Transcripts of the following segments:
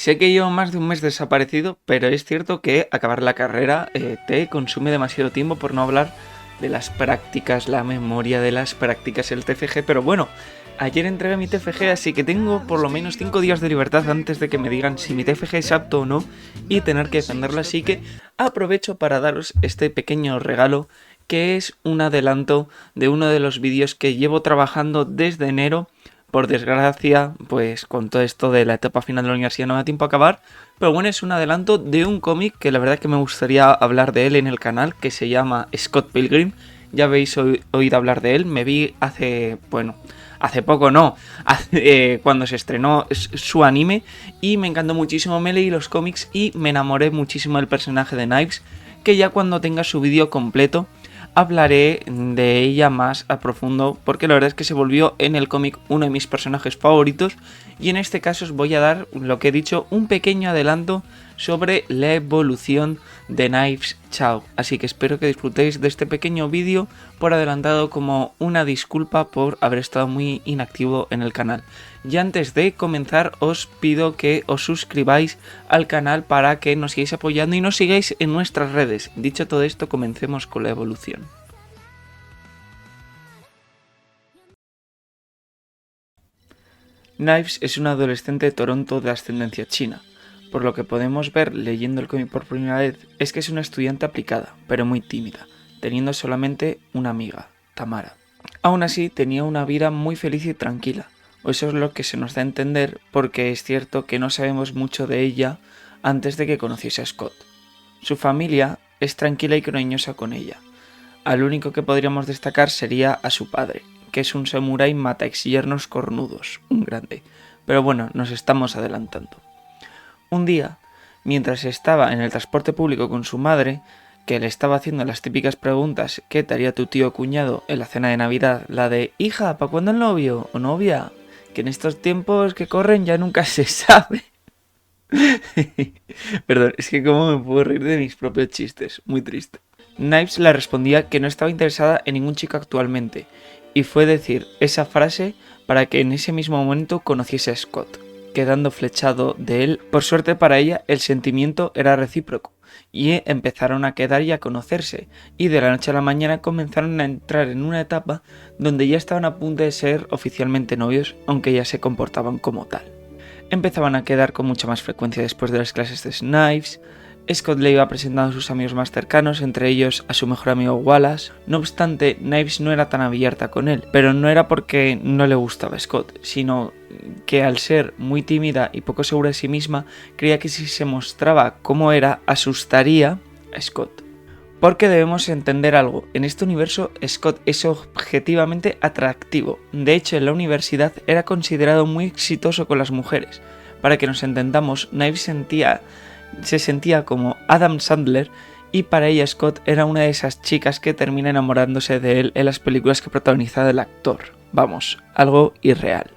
Sé que llevo más de un mes desaparecido, pero es cierto que acabar la carrera te consume demasiado tiempo, por no hablar de las prácticas, la memoria de las prácticas, el TFG, pero bueno, ayer entregué mi TFG, así que tengo por lo menos 5 días de libertad antes de que me digan si mi TFG es apto o no y tener que defenderlo, así que aprovecho para daros este pequeño regalo que es un adelanto de uno de los vídeos que llevo trabajando desde enero. Por desgracia, pues con todo esto de la etapa final de la universidad no me da tiempo a acabar, pero bueno, es un adelanto de un cómic que la verdad que me gustaría hablar de él en el canal, que se llama Scott Pilgrim. Ya habéis oído hablar de él, me vi hace poco no, cuando se estrenó su anime y me encantó muchísimo, me leí los cómics y me enamoré muchísimo del personaje de Knives, que ya cuando tenga su vídeo completo hablaré de ella más a profundo, porque la verdad es que se volvió en el cómic uno de mis personajes favoritos, y en este caso os voy a dar, lo que he dicho, un pequeño adelanto sobre la evolución de Knives Chao. Así que espero que disfrutéis de este pequeño vídeo por adelantado, como una disculpa por haber estado muy inactivo en el canal. Y antes de comenzar os pido que os suscribáis al canal para que nos sigáis apoyando y nos sigáis en nuestras redes. Dicho todo esto, comencemos con la evolución. Knives es un adolescente de Toronto de ascendencia china. Por lo que podemos ver leyendo el cómic por primera vez, es que es una estudiante aplicada, pero muy tímida, teniendo solamente una amiga, Tamara. Aún así, tenía una vida muy feliz y tranquila, o eso es lo que se nos da a entender, porque es cierto que no sabemos mucho de ella antes de que conociese a Scott. Su familia es tranquila y cariñosa con ella. Al único que podríamos destacar sería a su padre, que es un samurái mata exyernos cornudos, un grande, pero bueno, nos estamos adelantando. Un día, mientras estaba en el transporte público con su madre, que le estaba haciendo las típicas preguntas que te haría tu tío cuñado en la cena de Navidad, la de hija, ¿para cuándo el novio o novia? Que en estos tiempos que corren ya nunca se sabe. Perdón, es que como me puedo reír de mis propios chistes, muy triste. Knives le respondía que no estaba interesada en ningún chico actualmente, y fue decir esa frase para que en ese mismo momento conociese a Scott, quedando flechado de él. Por suerte para ella, el sentimiento era recíproco, y empezaron a quedar y a conocerse, y de la noche a la mañana comenzaron a entrar en una etapa donde ya estaban a punto de ser oficialmente novios, aunque ya se comportaban como tal. Empezaban a quedar con mucha más frecuencia después de las clases de Knives. Scott le iba presentando a sus amigos más cercanos, entre ellos a su mejor amigo Wallace. No obstante, Knives no era tan abierta con él, pero no era porque no le gustaba Scott, sino que al ser muy tímida y poco segura de sí misma, creía que si se mostraba como era, asustaría a Scott. Porque debemos entender algo, en este universo Scott es objetivamente atractivo. De hecho, en la universidad era considerado muy exitoso con las mujeres. Para que nos entendamos, Knives se sentía como Adam Sandler, y para ella Scott era una de esas chicas que termina enamorándose de él en las películas que protagoniza el actor. Vamos, algo irreal.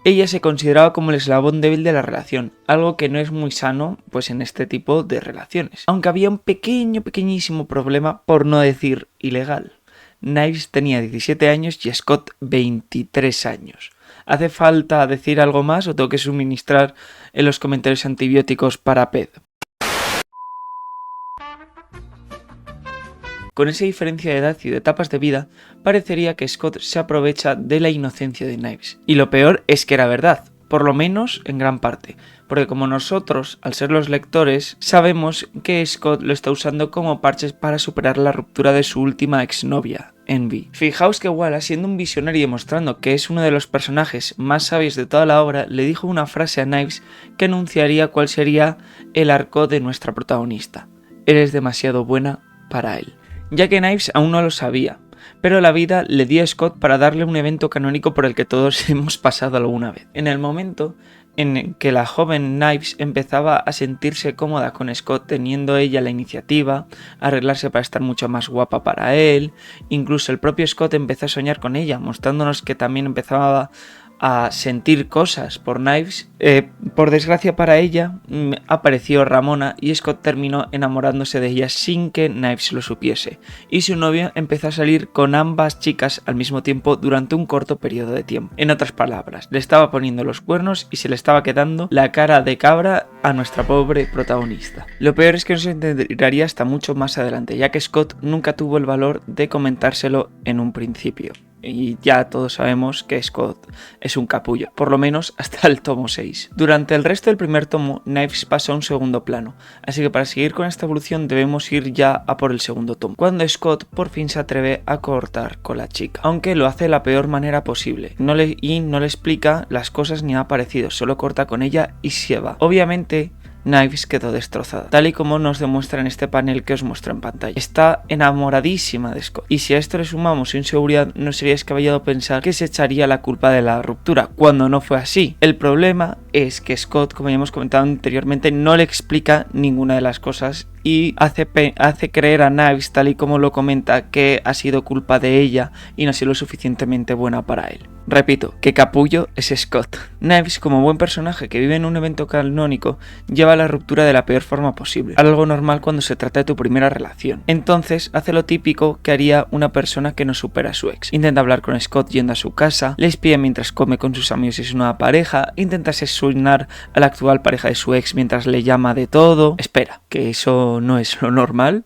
Ella se consideraba como el eslabón débil de la relación, algo que no es muy sano pues en este tipo de relaciones. Aunque había un pequeñísimo problema, por no decir ilegal. Knives tenía 17 años y Scott 23 años. ¿Hace falta decir algo más o tengo que suministrar en los comentarios antibióticos para PED? Con esa diferencia de edad y de etapas de vida, parecería que Scott se aprovecha de la inocencia de Knives. Y lo peor es que era verdad, por lo menos en gran parte, porque como nosotros, al ser los lectores, sabemos que Scott lo está usando como parches para superar la ruptura de su última exnovia, Envy. Fijaos que Wallace, siendo un visionario y demostrando que es uno de los personajes más sabios de toda la obra, le dijo una frase a Knives que anunciaría cuál sería el arco de nuestra protagonista. Eres demasiado buena para él. Ya que Knives aún no lo sabía, pero la vida le dio a Scott para darle un evento canónico por el que todos hemos pasado alguna vez. En el momento en que la joven Knives empezaba a sentirse cómoda con Scott, teniendo ella la iniciativa, arreglarse para estar mucho más guapa para él, incluso el propio Scott empezó a soñar con ella, mostrándonos que también empezaba a sentir cosas por Knives, por desgracia para ella, apareció Ramona y Scott terminó enamorándose de ella sin que Knives lo supiese, y su novio empezó a salir con ambas chicas al mismo tiempo durante un corto periodo de tiempo. En otras palabras, le estaba poniendo los cuernos y se le estaba quedando la cara de cabra a nuestra pobre protagonista. Lo peor es que no se enteraría hasta mucho más adelante, ya que Scott nunca tuvo el valor de comentárselo en un principio. Y ya todos sabemos que Scott es un capullo, por lo menos hasta el tomo 6. Durante el resto del primer tomo, Knives pasó a un segundo plano, así que para seguir con esta evolución debemos ir ya a por el segundo tomo, cuando Scott por fin se atreve a cortar con la chica, aunque lo hace de la peor manera posible, no le explica las cosas ni ha parecido, solo corta con ella y se va. Obviamente Knives quedó destrozada, tal y como nos demuestra en este panel que os muestro en pantalla. Está enamoradísima de Scott, y si a esto le sumamos su inseguridad, no sería descabellado pensar que se echaría la culpa de la ruptura, cuando no fue así. El problema es que Scott, como ya hemos comentado anteriormente, no le explica ninguna de las cosas y hace creer a Knives, tal y como lo comenta, que ha sido culpa de ella y no ha sido lo suficientemente buena para él. Repito, que capullo es Scott. Knives, como buen personaje que vive en un evento canónico, lleva la ruptura de la peor forma posible, algo normal cuando se trata de tu primera relación. Entonces hace lo típico que haría una persona que no supera a su ex. Intenta hablar con Scott yendo a su casa, le espía mientras come con sus amigos y su nueva pareja, intenta asesinar a la actual pareja de su ex mientras le llama de todo. Espera, ¿que eso no es lo normal?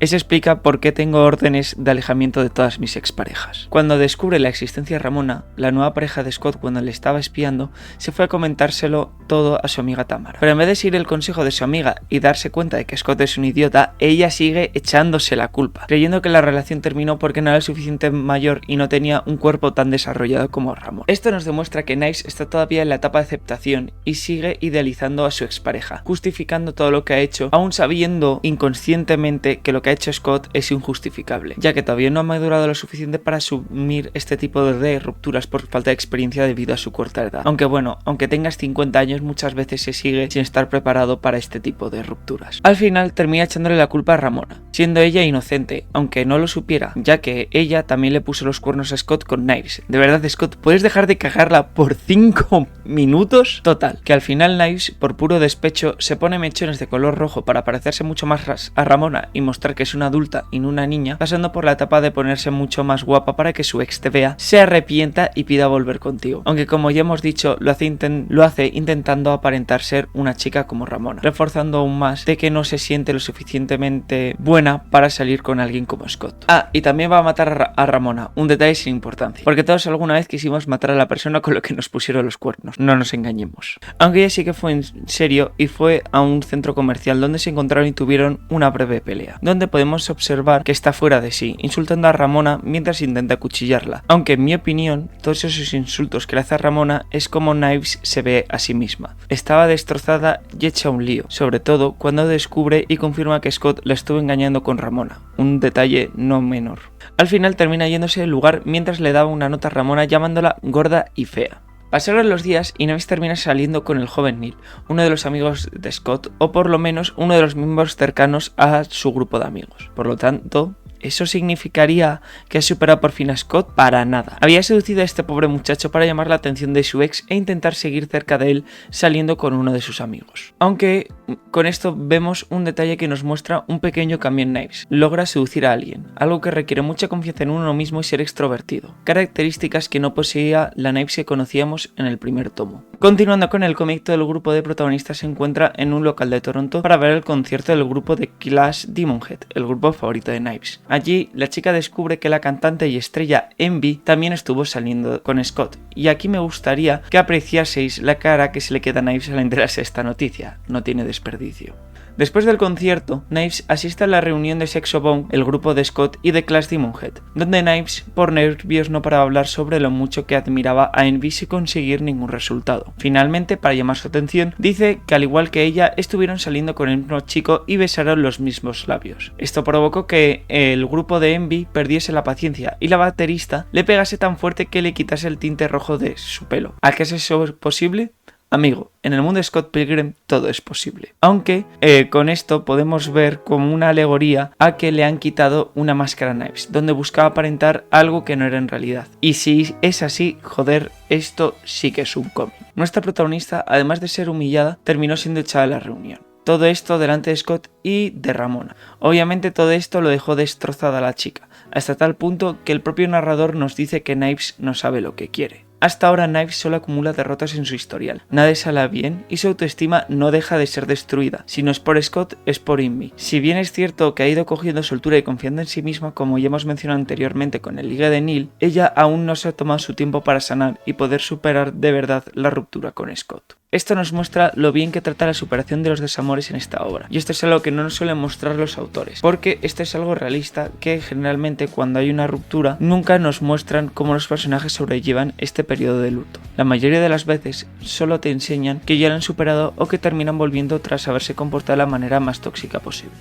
Eso explica por qué tengo órdenes de alejamiento de todas mis exparejas. Cuando descubre la existencia de Ramona, la nueva pareja de Scott, cuando le estaba espiando, se fue a comentárselo todo a su amiga Tamara. Pero en vez de seguir el consejo de su amiga y darse cuenta de que Scott es un idiota, ella sigue echándose la culpa, creyendo que la relación terminó porque no era suficiente mayor y no tenía un cuerpo tan desarrollado como Ramón. Esto nos demuestra que Knives está todavía en la etapa de aceptación y sigue idealizando a su expareja, justificando todo lo que ha hecho, aún sabiendo inconscientemente que lo que ha hecho Scott es injustificable, ya que todavía no ha madurado lo suficiente para asumir este tipo de rupturas por falta de experiencia debido a su corta edad. Aunque bueno, aunque tengas 50 años, muchas veces se sigue sin estar preparado para este tipo de rupturas. Al final termina echándole la culpa a Ramona, siendo ella inocente, aunque no lo supiera, ya que ella también le puso los cuernos a Scott con Knives. De verdad, Scott, ¿puedes dejar de cagarla por 5 minutos? Total, que al final Knives, por puro despecho, se pone mechones de color rojo para parecerse mucho más a Ramona y mostrar que es una adulta y no una niña, pasando por la etapa de ponerse mucho más guapa para que su ex te vea, se arrepienta y pida volver contigo. Aunque como ya hemos dicho, lo hace intentando aparentar ser una chica como Ramona, reforzando aún más de que no se siente lo suficientemente buena para salir con alguien como Scott. Ah, y también va a matar a Ramona, un detalle sin importancia, porque todos alguna vez quisimos matar a la persona con lo que nos pusieron los cuernos, no nos engañemos. Aunque ella sí que fue en serio y fue a un centro comercial donde se encontraron y tuvieron una breve pelea, donde podemos observar que está fuera de sí, insultando a Ramona mientras intenta acuchillarla. Aunque en mi opinión, todos esos insultos que le hace a Ramona es como Knives se ve a sí misma. Estaba destrozada y hecha un lío, sobre todo cuando descubre y confirma que Scott la estuvo engañando con Ramona, un detalle no menor. Al final termina yéndose del lugar mientras le daba una nota a Ramona llamándola gorda y fea. Pasaron los días y Knives termina saliendo con el joven Neil, uno de los amigos de Scott, o por lo menos uno de los miembros cercanos a su grupo de amigos. Por lo tanto, ¿eso significaría que ha superado por fin a Scott? Para nada. Había seducido a este pobre muchacho para llamar la atención de su ex e intentar seguir cerca de él saliendo con uno de sus amigos. Aunque con esto vemos un detalle que nos muestra un pequeño cambio en Knives. Logra seducir a alguien, algo que requiere mucha confianza en uno mismo y ser extrovertido. Características que no poseía la Knives que conocíamos en el primer tomo. Continuando con el cómic, todo el grupo de protagonistas se encuentra en un local de Toronto para ver el concierto del grupo de Clash Demonhead, el grupo favorito de Knives. Allí, la chica descubre que la cantante y estrella Envy también estuvo saliendo con Scott, y aquí me gustaría que apreciaseis la cara que se le queda a Knives al enterarse de esta noticia. No tiene desperdicio. Después del concierto, Knives asiste a la reunión de Sexo Bomb, el grupo de Scott y de Clash Demonhead, donde Knives, por nervios, no paraba de hablar sobre lo mucho que admiraba a Envy sin conseguir ningún resultado. Finalmente, para llamar su atención, dice que al igual que ella, estuvieron saliendo con el mismo chico y besaron los mismos labios. Esto provocó que el grupo de Envy perdiese la paciencia y la baterista le pegase tan fuerte que le quitase el tinte rojo de su pelo. ¿A qué es eso posible? Amigo, en el mundo de Scott Pilgrim todo es posible. Aunque con esto podemos ver como una alegoría a que le han quitado una máscara a Knives, donde buscaba aparentar algo que no era en realidad. Y si es así, joder, esto sí que es un cómic. Nuestra protagonista, además de ser humillada, terminó siendo echada de la reunión. Todo esto delante de Scott y de Ramona. Obviamente todo esto lo dejó destrozada a la chica, hasta tal punto que el propio narrador nos dice que Knives no sabe lo que quiere. Hasta ahora Knives solo acumula derrotas en su historial, nada sale bien y su autoestima no deja de ser destruida. Si no es por Scott, es por Invi. Si bien es cierto que ha ido cogiendo soltura y confiando en sí misma, como ya hemos mencionado anteriormente con el Liga de Neil, ella aún no se ha tomado su tiempo para sanar y poder superar de verdad la ruptura con Scott. Esto nos muestra lo bien que trata la superación de los desamores en esta obra, y esto es algo que no nos suelen mostrar los autores, porque esto es algo realista que generalmente cuando hay una ruptura nunca nos muestran cómo los personajes sobrellevan este periodo de luto. La mayoría de las veces solo te enseñan que ya lo han superado o que terminan volviendo tras haberse comportado de la manera más tóxica posible.